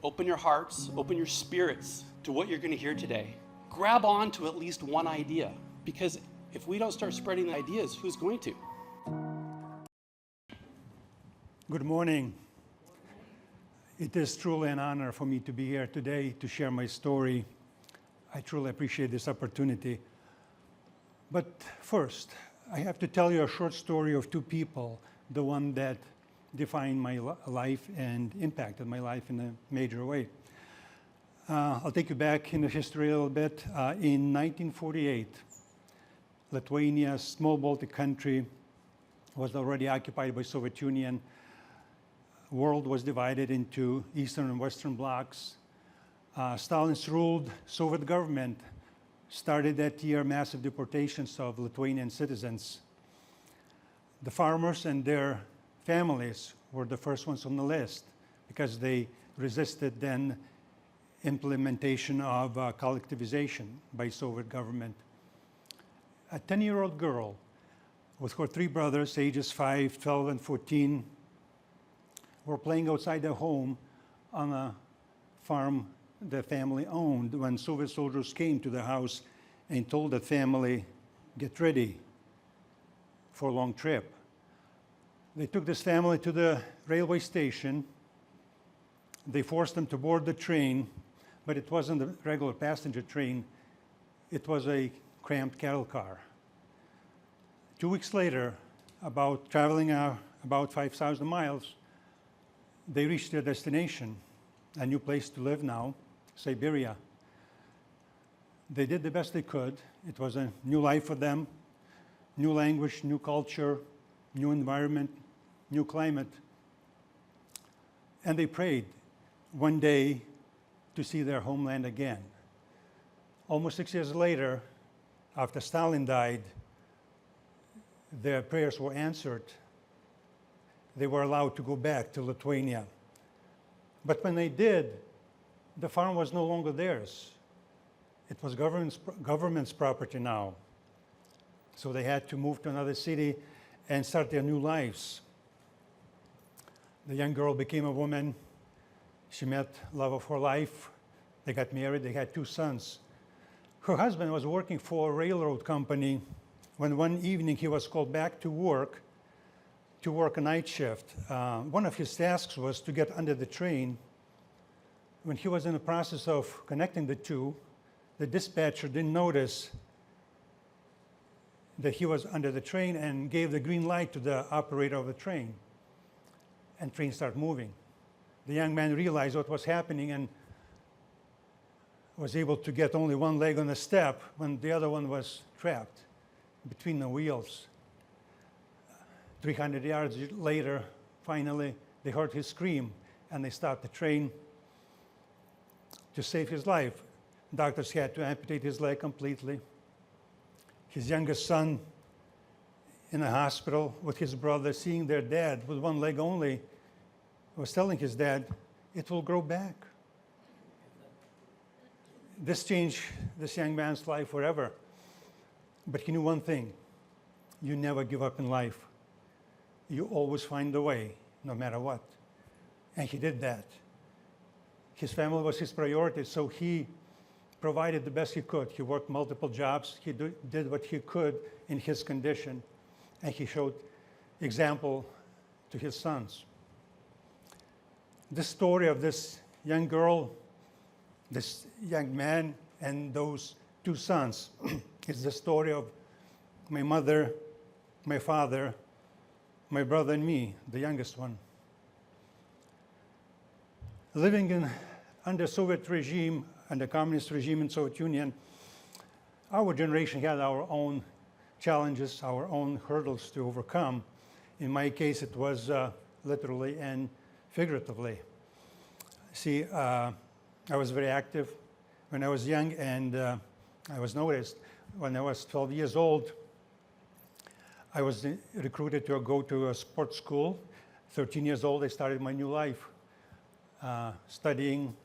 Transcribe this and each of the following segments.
open your hearts, open your spirits to what you're going to hear today. Grab on to at least one idea, because if we don't start spreading the ideas, who's going to? Good morning. It is truly an honor for me to be here today to share my story. I truly appreciate this opportunity. But first, I have to tell you a short story of two people, the one that defined my life and impacted my life in a major way. I'll take you back in the history a little bit. In 1948, Lithuania, a small Baltic country, was already occupied by Soviet Union. World was divided into Eastern and Western blocs. Stalin's ruled Soviet government started that year massive deportations of Lithuanian citizens. The farmers and their families were the first ones on the list because they resisted then implementation of collectivization by Soviet government. A 10-year-old girl with her three brothers, ages 5, 12, and 14, were playing outside their home on a farm the family owned when Soviet soldiers came to the house and told the family, get ready for a long trip. They took this family to the railway station. They forced them to board the train, but it wasn't a regular passenger train. It was a cramped cattle car. 2 weeks later, traveling about 5,000 miles, they reached their destination, a new place to live now, Siberia. They did the best they could. It was a new life for them, new language, new culture, new environment, new climate. And they prayed one day to see their homeland again. Almost 6 years later, after Stalin died, their prayers were answered. They were allowed to go back to Lithuania. But when they did, the farm was no longer theirs. It was government's property now. So they had to move to another city and start their new lives. The young girl became a woman. She met love of her life. They got married. They had 2 sons. Her husband was working for a railroad company when one evening he was called back to work a night shift. One of his tasks was to get under the train. When he was in the process of connecting the two, the dispatcher didn't notice that he was under the train and gave the green light to the operator of the train. And train started moving. The young man realized what was happening and was able to get only one leg on the step when the other one was trapped between the wheels. 300 yards later, finally, they heard his scream and they stopped the train to save his life. Doctors had to amputate his leg completely. His youngest son in the hospital with his brother, seeing their dad with one leg only, was telling his dad, it will grow back. This changed this young man's life forever. But he knew one thing: you never give up in life. You always find a way, no matter what. And he did that. His family was his priority, so he provided the best he could. He worked multiple jobs. He did what he could in his condition, and he showed example to his sons. This story of this young girl, this young man, and those 2 sons is the story of my mother, my father, my brother, and me, the youngest one. Living under Soviet regime, under communist regime in Soviet Union, our generation had our own challenges, our own hurdles to overcome. In my case, it was literally and figuratively. See, I was very active when I was young, and I was noticed. When I was 12 years old, I was recruited to go to a sports school. 13 years old, I started my new life, studying,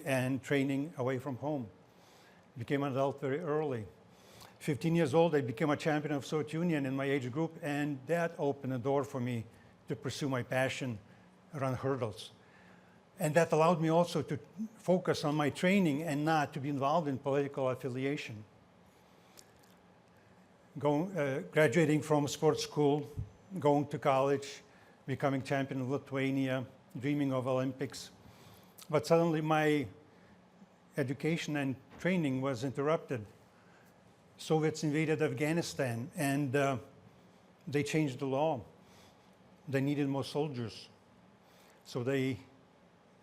and training away from home. Became an adult very early. 15 years old, I became a champion of Soviet Union in my age group, and that opened the door for me to pursue my passion around hurdles. And that allowed me also to focus on my training and not to be involved in political affiliation. Graduating from sports school, going to college, becoming champion of Lithuania, dreaming of Olympics. But suddenly my education and training was interrupted. Soviets invaded Afghanistan and they changed the law. They needed more soldiers. So they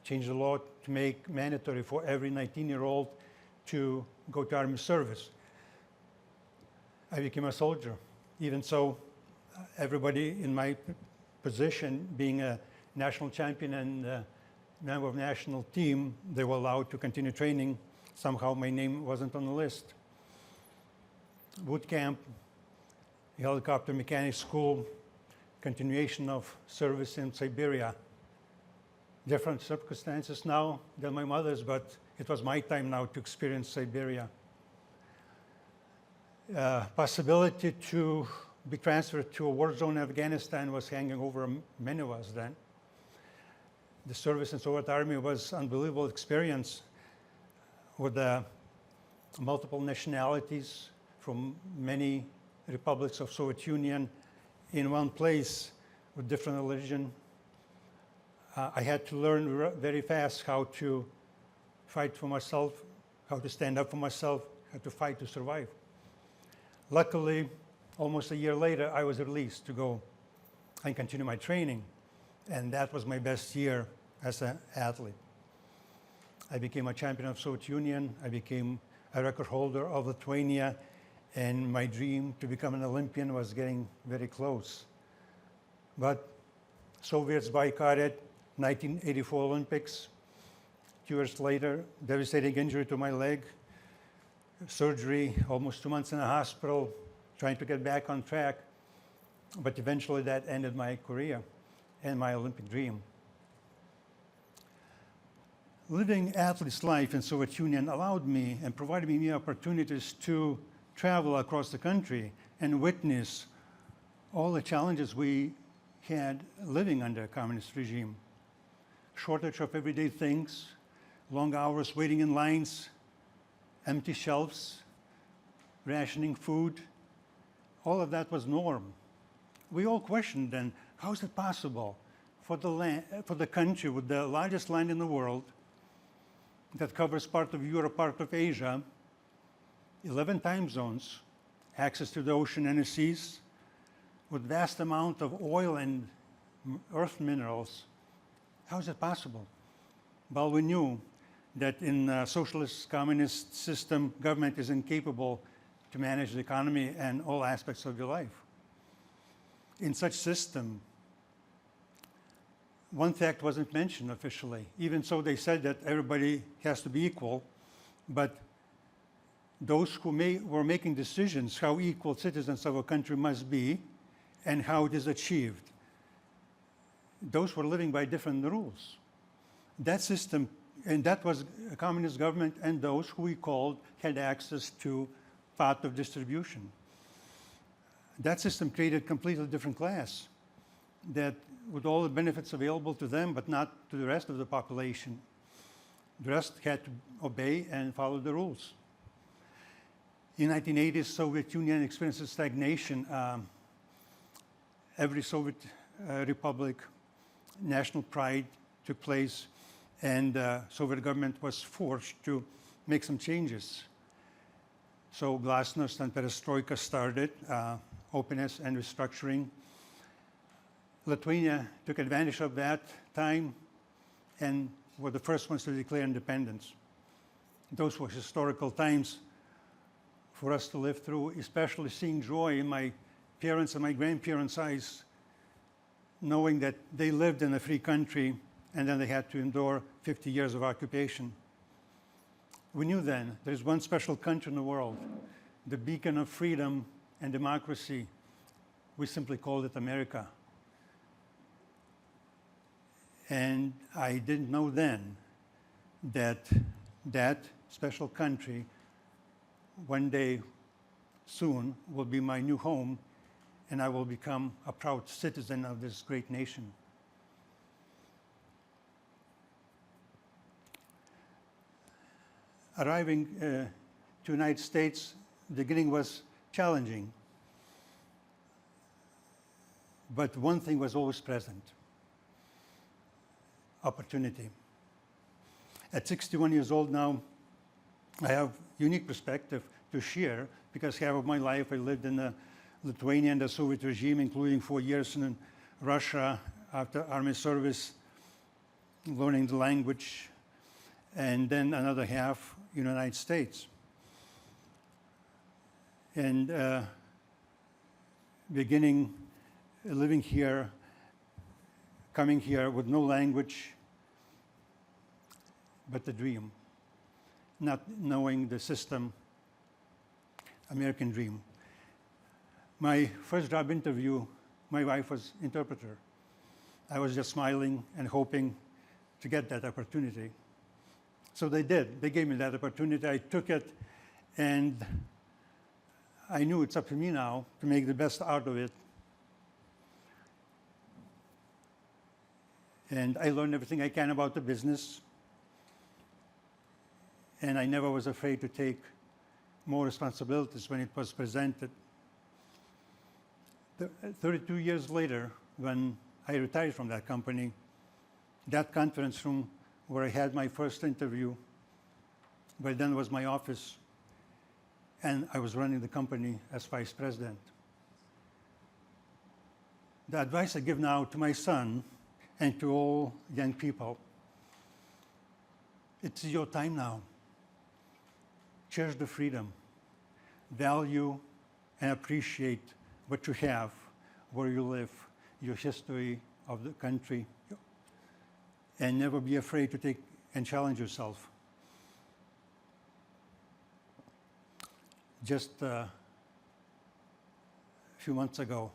changed the law to make mandatory for every 19-year-old to go to army service. I became a soldier. Even so, everybody in my position, being a national champion and member of national team, they were allowed to continue training. Somehow my name wasn't on the list. Boot camp, helicopter mechanic school, continuation of service in Siberia. Different circumstances now than my mother's, but it was my time now to experience Siberia. Possibility to be transferred to a war zone in Afghanistan was hanging over many of us then. The service in Soviet Army was an unbelievable experience with multiple nationalities from many republics of Soviet Union in one place with different religion. I had to learn very fast how to fight for myself, how to stand up for myself, how to fight to survive. Luckily, almost a year later, I was released to go and continue my training. And that was my best year as an athlete. I became a champion of Soviet Union. I became a record holder of Lithuania. And my dream to become an Olympian was getting very close. But Soviets boycotted 1984 Olympics. 2 years later, devastating injury to my leg, surgery, almost 2 months in a hospital, trying to get back on track. But eventually that ended my career and my Olympic dream. Living athlete's life in Soviet Union allowed me and provided me opportunities to travel across the country and witness all the challenges we had living under a communist regime. Shortage of everyday things, long hours waiting in lines, empty shelves, rationing food, all of that was norm. We all questioned then, how is it possible for the country with the largest land in the world that covers part of Europe, part of Asia, 11 time zones, access to the ocean and the seas, with vast amount of oil and earth minerals. How is it possible? Well, we knew that in a socialist communist system, government is incapable to manage the economy and all aspects of your life. In such system, one fact wasn't mentioned officially. Even so, they said that everybody has to be equal, but those who were making decisions how equal citizens of a country must be and how it is achieved, those were living by different rules. That system, and that was a communist government, and those who we called had access to path of distribution. That system created a completely different class that with all the benefits available to them, but not to the rest of the population. The rest had to obey and follow the rules. In 1980s, Soviet Union experienced stagnation. Every Soviet republic, national pride took place, and Soviet government was forced to make some changes. So glasnost and perestroika started, openness and restructuring. Lithuania took advantage of that time and were the first ones to declare independence. Those were historical times for us to live through, especially seeing joy in my parents' and my grandparents' eyes, knowing that they lived in a free country and then they had to endure 50 years of occupation. We knew then there's one special country in the world, the beacon of freedom and democracy. We simply called it America. And I didn't know then that that special country one day soon will be my new home, and I will become a proud citizen of this great nation. arriving to United States, the beginning was challenging. But one thing was always present: opportunity. At 61 years old now, I have unique perspective to share because half of my life I lived in Lithuania and the Soviet regime, including 4 years in Russia after army service, learning the language, and then another half in the United States. And beginning living here, coming here with no language, but the dream, not knowing the system, American dream. My first job interview, my wife was interpreter. I was just smiling and hoping to get that opportunity. So they did. They gave me that opportunity. I took it, and I knew it's up to me now to make the best out of it. And I learned everything I can about the business. And I never was afraid to take more responsibilities when it was presented. 32 years later, when I retired from that company, that conference room where I had my first interview, where then was my office, and I was running the company as vice president. The advice I give now to my son and to all young people: it's your time now. Cherish the freedom. Value and appreciate what you have, where you live, your history of the country, and never be afraid to take and challenge yourself. Just a few months ago,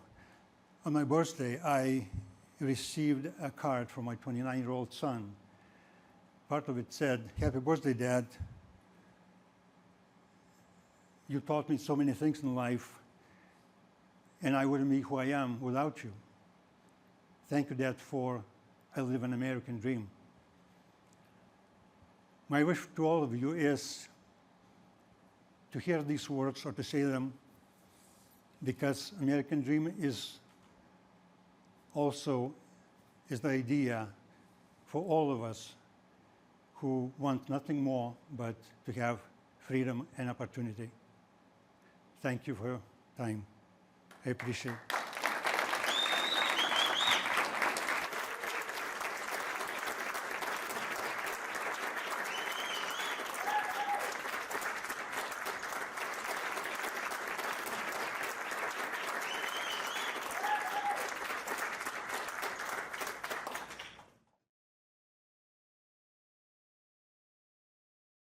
on my birthday, I received a card from my 29-year-old son. Part of it said, "Happy birthday, Dad. You taught me so many things in life, and I wouldn't be who I am without you. Thank you, Dad, for I live an American dream." My wish to all of you is to hear these words or to say them, because American dream is also the idea for all of us who want nothing more but to have freedom and opportunity. Thank you for your time. I appreciate it.